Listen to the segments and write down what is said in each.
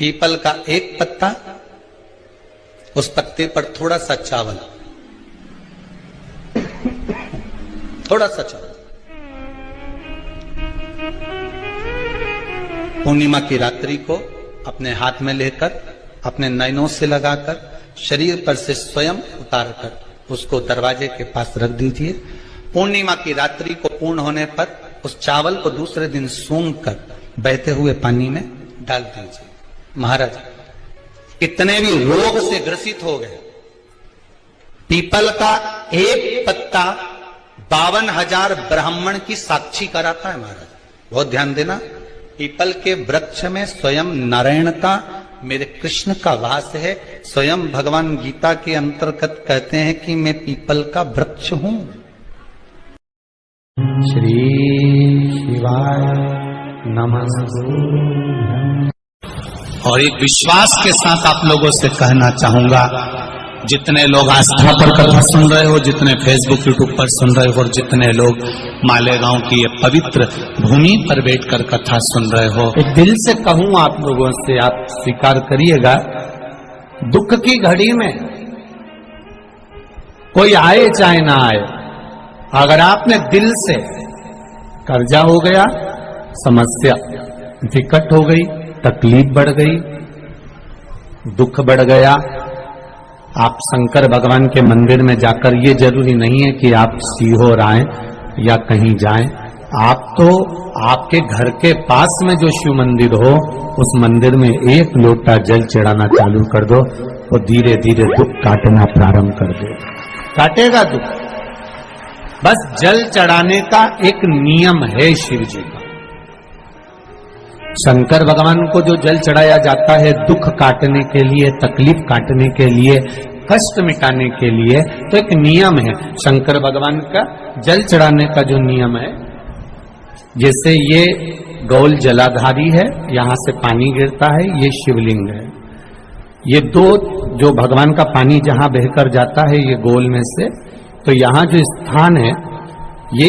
People का एक पत्ता, उस पत्ते पर थोड़ा सा चावल, थोड़ा सा चावल। पूर्णिमा की रात्रि को अपने हाथ में लेकर, अपने नयनों से लगाकर, शरीर पर से स्वयं उतारकर उसको दरवाजे के पास रख दीजिए। पूर्णिमा की रात्रि को पूर्ण होने पर उस चावल को दूसरे दिन सूंघ कर बहते हुए पानी में डाल दीजिए। महाराज, कितने भी रोग से ग्रसित हो गए, पीपल का एक पत्ता 52,000 ब्राह्मण की साक्षी कराता है। महाराज बहुत ध्यान देना, पीपल के वृक्ष में स्वयं नारायण का, मेरे कृष्ण का वास है। स्वयं भगवान गीता के अंतर्गत कहते हैं कि मैं पीपल का वृक्ष हूं। श्री शिवाय नमस्तु। और एक विश्वास के साथ आप लोगों से कहना चाहूंगा, जितने लोग आस्था पर कथा सुन रहे हो, जितने फेसबुक यूट्यूब पर सुन रहे हो, और जितने लोग मालेगांव की ये पवित्र भूमि पर बैठकर कथा सुन रहे हो, एक दिल से कहूं आप लोगों से, आप स्वीकार करिएगा, दुख की घड़ी में कोई आए चाहे ना आए, अगर आपने दिल से, कर्जा हो गया, समस्या विकट हो गई, तकलीफ बढ़ गई, दुख बढ़ गया, आप शंकर भगवान के मंदिर में जाकर, ये जरूरी नहीं है कि आप सीहोर आए या कहीं जाएं, आप तो आपके घर के पास में जो शिव मंदिर हो, उस मंदिर में एक लोटा जल चढ़ाना चालू कर दो, और धीरे धीरे दुख काटना प्रारंभ कर दो। काटेगा दुख, बस जल चढ़ाने का एक नियम है शिव जी का। शंकर भगवान को जो जल चढ़ाया जाता है दुख काटने के लिए, तकलीफ काटने के लिए, कष्ट मिटाने के लिए, तो एक नियम है शंकर भगवान का जल चढ़ाने का जो नियम है। जैसे ये गौल जलाधारी है, यहां से पानी गिरता है, ये शिवलिंग है। ये दो जो भगवान का पानी जहां बहकर जाता है ये गोल में से, तो यहां जो स्थान है, ये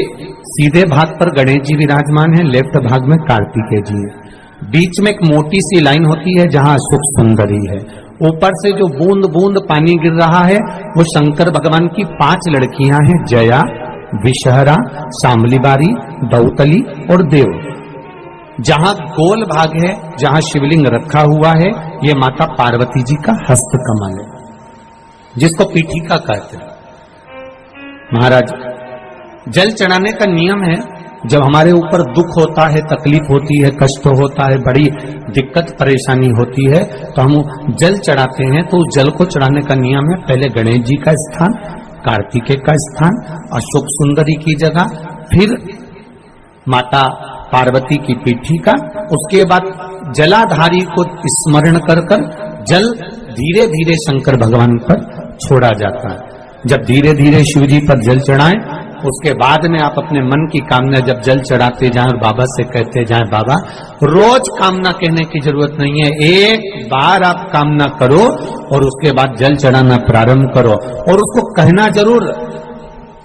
सीधे भाग पर गणेश जी विराजमान है, लेफ्ट भाग में कार्तिकेय जी है, बीच में एक मोटी सी लाइन होती है जहां सुख सुंदरी है। ऊपर से जो बूंद बूंद पानी गिर रहा है वो शंकर भगवान की 5 लड़कियां हैं, जया, विषहरा, शामलीबारी, दौतली और देव। जहां गोल भाग है, जहां शिवलिंग रखा हुआ है, ये माता पार्वती जी का हस्त कमल है, जिसको पीठिका कहते हैं। महाराज, जल चढ़ाने का नियम है, जब हमारे ऊपर दुख होता है, तकलीफ होती है, कष्ट होता है, बड़ी दिक्कत परेशानी होती है, तो हम जल चढ़ाते हैं। तो जल को चढ़ाने का नियम है, पहले गणेश जी का स्थान, कार्तिकेय का स्थान, अशोक सुंदरी की जगह, फिर माता पार्वती की पीठिका, उसके बाद जलाधारी को स्मरण कर कर जल धीरे धीरे शंकर भगवान पर छोड़ा जाता है। जब धीरे धीरे शिव जी पर जल चढ़ाएं, उसके बाद में आप अपने मन की कामना जब जल चढ़ाते जाएं और बाबा से कहते जाएं, बाबा रोज कामना कहने की जरूरत नहीं है, एक बार आप कामना करो और उसके बाद जल चढ़ाना प्रारंभ करो, और उसको कहना जरूर,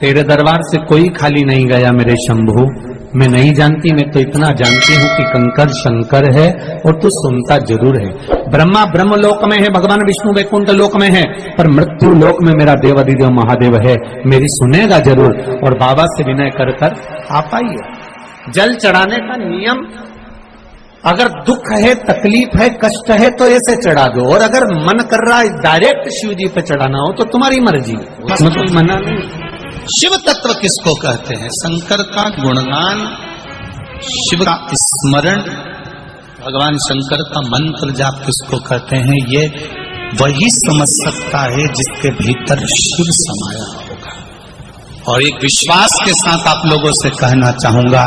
तेरे दरबार से कोई खाली नहीं गया मेरे शंभू, मैं नहीं जानती, मैं तो इतना जानती हूँ कि कंकर शंकर है और तू सुनता जरूर है। ब्रह्मा ब्रह्म लोक में है, भगवान विष्णु वैकुंठ लोक में है, पर मृत्यु लोक में मेरा देवाधिदेव महादेव है, मेरी सुनेगा जरूर। और बाबा से विनय कर कर आप आइए। जल चढ़ाने का नियम, अगर दुख है, तकलीफ है, कष्ट है तो ऐसे चढ़ा दो, और अगर मन कर रहा है डायरेक्ट शिव जी पे चढ़ाना हो तो तुम्हारी मर्जी, उसमें कोई मना नहीं। शिव तत्व किसको कहते हैं? शंकर का गुणगान, शिव का स्मरण, भगवान शंकर का मंत्र जाप किसको कहते हैं? ये वही समझ सकता है जिसके भीतर शिव समाया होगा। और एक विश्वास के साथ आप लोगों से कहना चाहूंगा,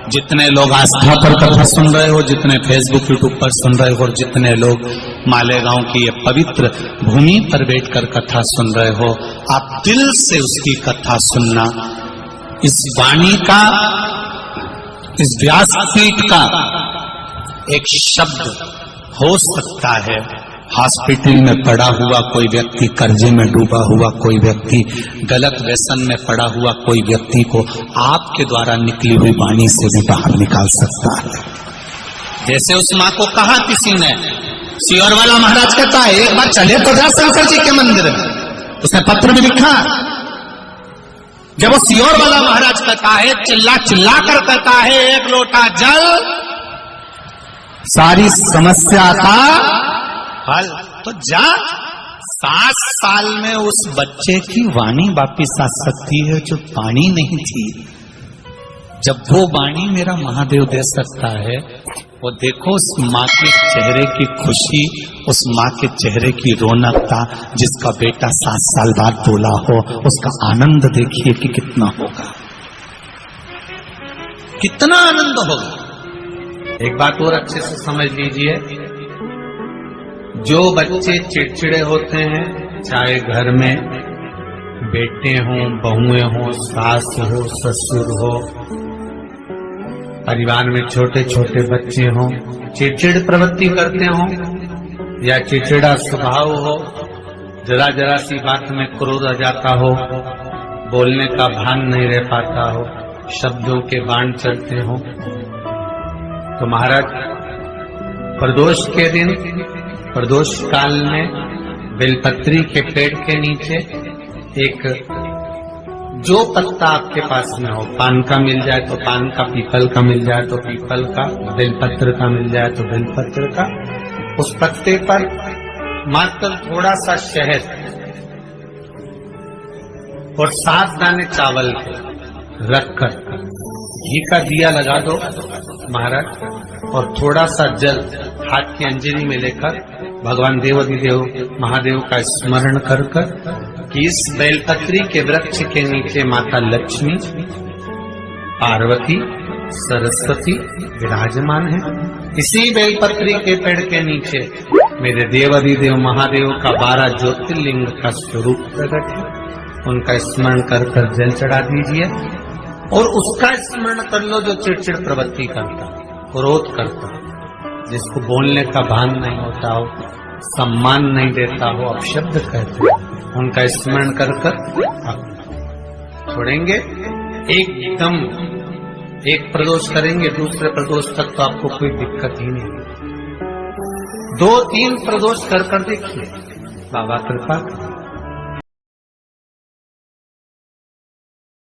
जितने लोग आस्था पर कथा सुन रहे हो, जितने फेसबुक यूट्यूब पर सुन रहे हो, और जितने लोग मालेगांव की ये पवित्र भूमि पर बैठकर कथा सुन रहे हो, आप दिल से उसकी कथा सुनना। इस वाणी का, इस व्यासपीठ का एक शब्द हो सकता है हॉस्पिटल में पड़ा हुआ कोई व्यक्ति, कर्जे में डूबा हुआ कोई व्यक्ति, गलत व्यसन में पड़ा हुआ कोई व्यक्ति को आपके द्वारा निकली हुई वाणी से भी बाहर निकाल सकता है। जैसे उस माँ को कहा किसी ने सियोर वाला महाराज कहता है एक बार चले तो जा शंकर जी के मंदिर में। उसने पत्र भी लिखा। जब वो सियोर वाला महाराज कहता है, चिल्ला चिल्ला कर कहता है, एक लोटा जल सारी समस्या का हल। तो जा, 7 साल में उस बच्चे की वाणी वापिस आ सकती है जो वाणी नहीं थी। जब वो वाणी मेरा महादेव दे सकता है, वो देखो उस माँ के चेहरे की खुशी, उस माँ के चेहरे की रौनकता, जिसका बेटा 7 साल बाद बोला हो, उसका आनंद देखिए कि कितना होगा, कितना आनंद होगा। एक बात और अच्छे से समझ लीजिए, जो बच्चे चिड़चिड़े होते हैं, चाहे घर में बेटे हों, बहुएं हों, सास हो, ससुर हो, परिवार में छोटे छोटे बच्चे हों, चिड़चिड़ प्रवृत्ति करते हों या चिड़चिड़ा स्वभाव हो, जरा जरा सी बात में क्रोध आ जाता हो, बोलने का भान नहीं रह पाता हो, शब्दों के बाण चलते हो, तो महाराज प्रदोष के दिन, प्रदोष काल में बेलपत्री के पेड़ के नीचे एक जो पत्ता आपके पास में हो, पान का मिल जाए तो पान का, पीपल का मिल जाए तो पीपल का, बेलपत्र का मिल जाए तो बेलपत्र का, उस पत्ते पर मात्र थोड़ा सा शहद और 7 दाने चावल के रखकर घी का दिया लगा दो महाराज, और थोड़ा सा जल हाथ की अंजलि में लेकर भगवान देवाधिदेव महादेव का स्मरण कर कि इस बेलपत्री के वृक्ष के नीचे माता लक्ष्मी, पार्वती, सरस्वती विराजमान है। इसी बेलपत्री के पेड़ के नीचे मेरे देवाधिदेव महादेव का 12 ज्योतिर्लिंग का स्वरूप प्रकट है। उनका स्मरण कर जल चढ़ा दीजिए और उसका स्मरण कर लो जो चिड़चिड़ प्रवृत्ति करता, क्रोध करता, जिसको बोलने का भान नहीं होता हो, सम्मान नहीं देता हो, अपशब्द कहते हो, उनका स्मरण कर छोड़ेंगे। एकदम एक प्रदोष करेंगे, दूसरे प्रदोष तक तो आपको कोई दिक्कत ही नहीं। 2-3 प्रदोष कर देखिए, बाबा कृपा